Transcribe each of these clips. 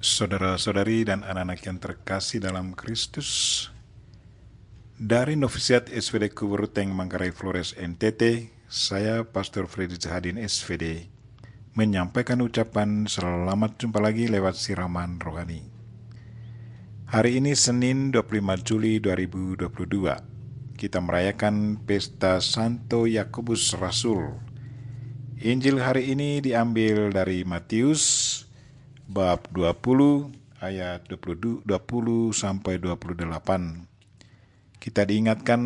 Saudara-saudari dan anak-anak yang terkasih dalam Kristus, dari Novisiat SVD Kuburuteng Manggarai Flores NTT, saya Pastor Freddy Zahadin SVD, menyampaikan ucapan selamat jumpa lagi lewat siraman rohani. Hari ini Senin 25 Juli 2022, kita merayakan Pesta Santo Yakobus Rasul. Injil hari ini diambil dari Matius bab 20 ayat 20 sampai 28. Kita diingatkan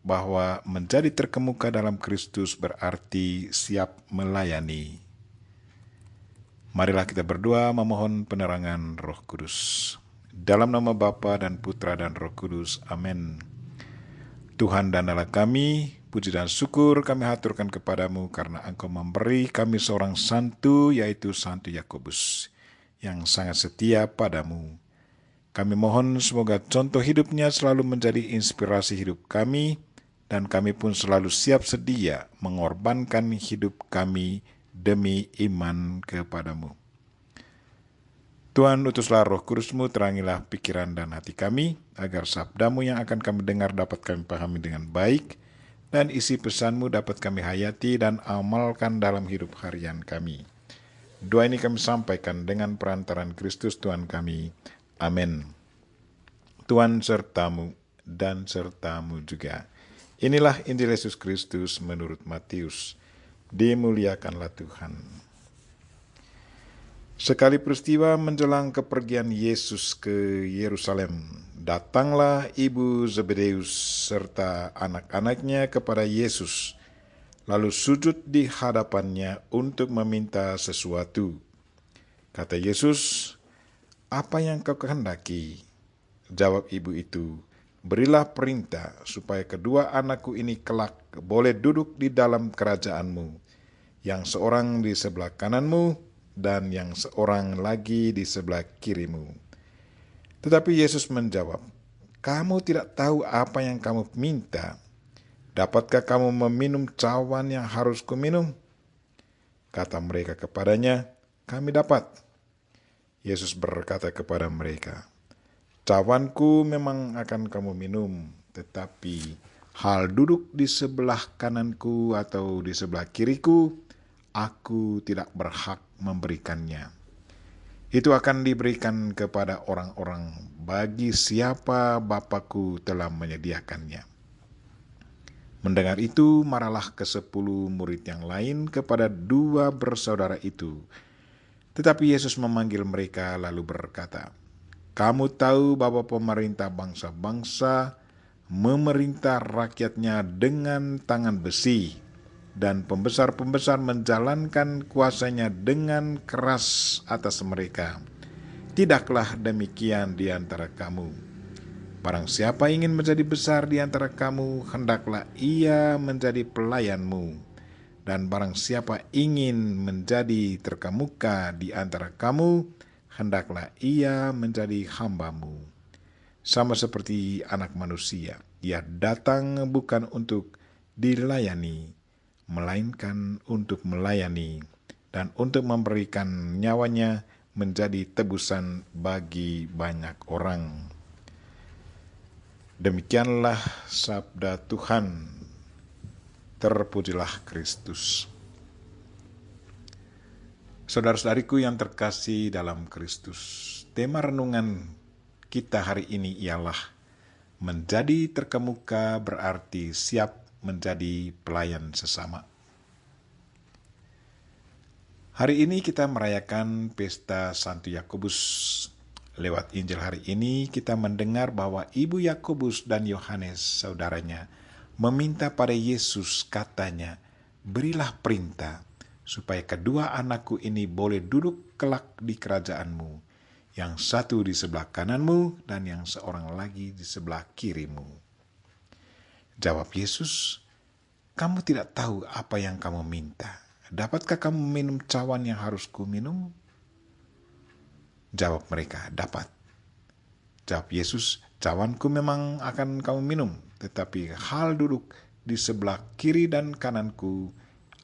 bahwa menjadi terkemuka dalam Kristus berarti siap melayani. Marilah kita berdoa memohon penerangan Roh Kudus. Dalam nama Bapa dan Putra dan Roh Kudus. Amin. Tuhan dan Allah kami, puji dan syukur kami haturkan kepadamu karena Engkau memberi kami seorang santo, yaitu Santo Yakobus, yang sangat setia padamu. Kami mohon semoga contoh hidupnya selalu menjadi inspirasi hidup kami, dan kami pun selalu siap sedia mengorbankan hidup kami demi iman kepadamu. Tuhan, utuslah Roh Kudus-Mu, terangilah pikiran dan hati kami, agar sabda-Mu yang akan kami dengar dapat kami pahami dengan baik, dan isi pesan-Mu dapat kami hayati dan amalkan dalam hidup harian kami. Doa ini kami sampaikan dengan perantaran Kristus Tuhan kami. Amin. Tuhan sertamu dan sertamu juga. Inilah Injil Yesus Kristus menurut Matius. Dimuliakanlah Tuhan. Sekali peristiwa menjelang kepergian Yesus ke Yerusalem, datanglah ibu Zebedeus serta anak-anaknya kepada Yesus, lalu sujud di hadapannya untuk meminta sesuatu. Kata Yesus, "Apa yang kau kehendaki?" Jawab ibu itu, "Berilah perintah supaya kedua anakku ini kelak boleh duduk di dalam kerajaanmu, yang seorang di sebelah kananmu dan yang seorang lagi di sebelah kirimu." Tetapi Yesus menjawab, "Kamu tidak tahu apa yang kamu minta. Dapatkah kamu meminum cawan yang harus kuminum?" Kata mereka kepadanya, "Kami dapat." Yesus berkata kepada mereka, "Cawanku memang akan kamu minum, tetapi hal duduk di sebelah kananku atau di sebelah kiriku, aku tidak berhak memberikannya. Itu akan diberikan kepada orang-orang bagi siapa Bapakku telah menyediakannya." Mendengar itu, marahlah ke-10 murid yang lain kepada 2 bersaudara itu. Tetapi Yesus memanggil mereka lalu berkata, "Kamu tahu bahwa pemerintah bangsa-bangsa memerintah rakyatnya dengan tangan besi, dan pembesar-pembesar menjalankan kuasanya dengan keras atas mereka. Tidaklah demikian di antara kamu. Barang siapa ingin menjadi besar di antara kamu, hendaklah ia menjadi pelayanmu. Dan barang siapa ingin menjadi terkemuka di antara kamu, hendaklah ia menjadi hambamu. Sama seperti Anak Manusia, ia datang bukan untuk dilayani, melainkan untuk melayani, dan untuk memberikan nyawanya menjadi tebusan bagi banyak orang." Demikianlah sabda Tuhan. Terpujilah Kristus. Saudara-saudariku yang terkasih dalam Kristus, tema renungan kita hari ini ialah menjadi terkemuka berarti siap menjadi pelayan sesama. Hari ini kita merayakan Pesta Santo Yakobus. Lewat Injil hari ini kita mendengar bahwa ibu Yakobus dan Yohanes saudaranya meminta pada Yesus, katanya, "Berilah perintah supaya kedua anakku ini boleh duduk kelak di kerajaanmu, yang satu di sebelah kananmu dan yang seorang lagi di sebelah kirimu." Jawab Yesus, "Kamu tidak tahu apa yang kamu minta. Dapatkah kamu minum cawan yang harus kuminum?" Jawab mereka, "Dapat." Jawab Yesus, "Cawanku memang akan kamu minum, tetapi hal duduk di sebelah kiri dan kananku,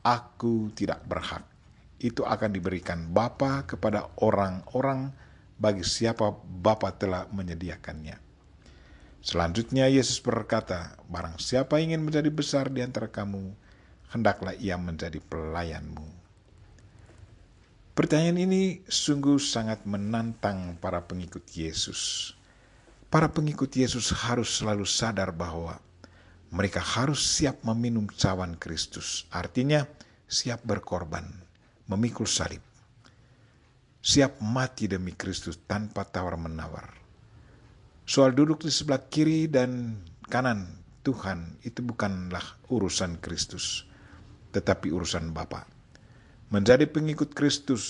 aku tidak berhak. Itu akan diberikan Bapa kepada orang-orang bagi siapa Bapa telah menyediakannya. Selanjutnya Yesus berkata, barang siapa ingin menjadi besar di antara kamu, hendaklah ia menjadi pelayanmu. Pertanyaan ini sungguh sangat menantang para pengikut Yesus. Para pengikut Yesus harus selalu sadar bahwa mereka harus siap meminum cawan Kristus. Artinya siap berkorban, memikul salib. Siap mati demi Kristus tanpa tawar-menawar. Soal duduk di sebelah kiri dan kanan Tuhan itu bukanlah urusan Kristus, tetapi urusan Bapa. Menjadi pengikut Kristus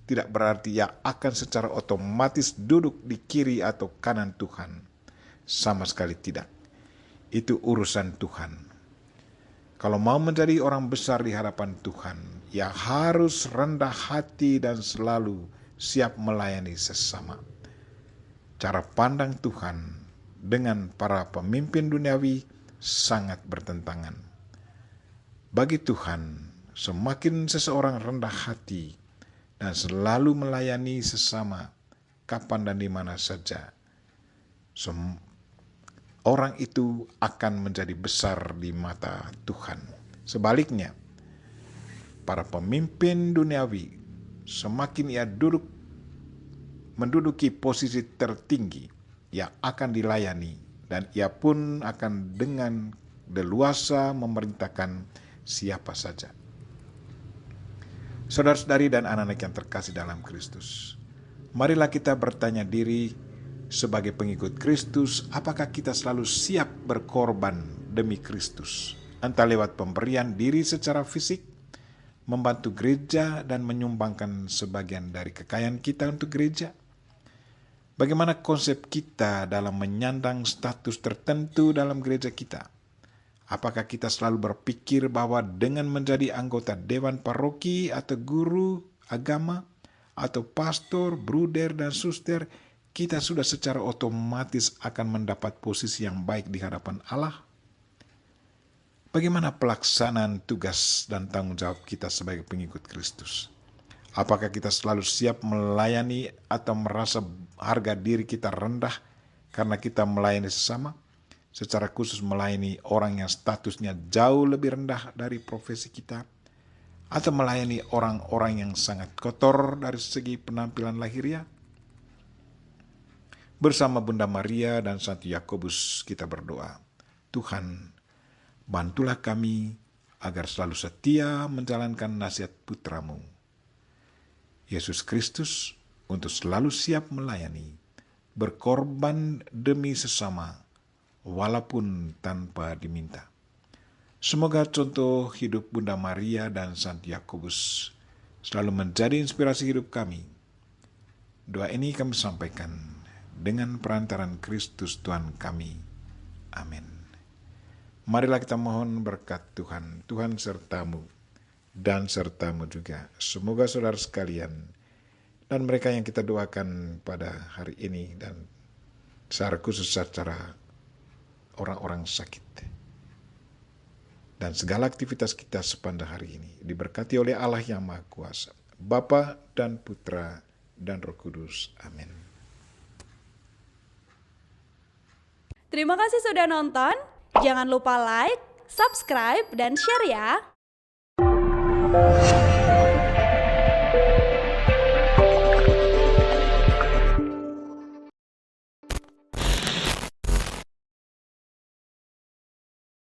tidak berarti ia akan secara otomatis duduk di kiri atau kanan Tuhan. Sama sekali tidak. Itu urusan Tuhan. Kalau mau menjadi orang besar di hadapan Tuhan, ia harus rendah hati dan selalu siap melayani sesama. Cara pandang Tuhan dengan para pemimpin duniawi sangat bertentangan. Bagi Tuhan, semakin seseorang rendah hati dan selalu melayani sesama kapan dan di mana saja, orang itu akan menjadi besar di mata Tuhan. Sebaliknya, para pemimpin duniawi semakin ia menduduki posisi tertinggi, ia akan dilayani dan ia pun akan dengan leluasa memerintahkan siapa saja. Saudara-saudari dan anak-anak yang terkasih dalam Kristus, marilah kita bertanya diri sebagai pengikut Kristus, apakah kita selalu siap berkorban demi Kristus? Entah lewat pemberian diri secara fisik, membantu gereja dan menyumbangkan sebagian dari kekayaan kita untuk gereja. Bagaimana konsep kita dalam menyandang status tertentu dalam gereja kita? Apakah kita selalu berpikir bahwa dengan menjadi anggota dewan paroki atau guru agama atau pastor, bruder dan suster, kita sudah secara otomatis akan mendapat posisi yang baik di hadapan Allah? Bagaimana pelaksanaan tugas dan tanggung jawab kita sebagai pengikut Kristus? Apakah kita selalu siap melayani atau merasa harga diri kita rendah karena kita melayani sesama? Secara khusus melayani orang yang statusnya jauh lebih rendah dari profesi kita? Atau melayani orang-orang yang sangat kotor dari segi penampilan lahiriah? Bersama Bunda Maria dan Santo Yakobus kita berdoa, Tuhan, bantulah kami agar selalu setia menjalankan nasihat putra-Mu, Yesus Kristus, untuk selalu siap melayani, berkorban demi sesama, walaupun tanpa diminta. Semoga contoh hidup Bunda Maria dan Santo Yakobus selalu menjadi inspirasi hidup kami. Doa ini kami sampaikan dengan perantaran Kristus Tuhan kami. Amin. Marilah kita mohon berkat Tuhan. Tuhan sertamu dan sertamu juga. Semoga saudara sekalian dan mereka yang kita doakan pada hari ini dan secara khusus secara orang-orang sakit dan segala aktivitas kita sepanjang hari ini diberkati oleh Allah yang Maha Kuasa, Bapa dan Putra dan Roh Kudus. Amin. Terima kasih sudah nonton. Jangan lupa like, subscribe, dan share ya.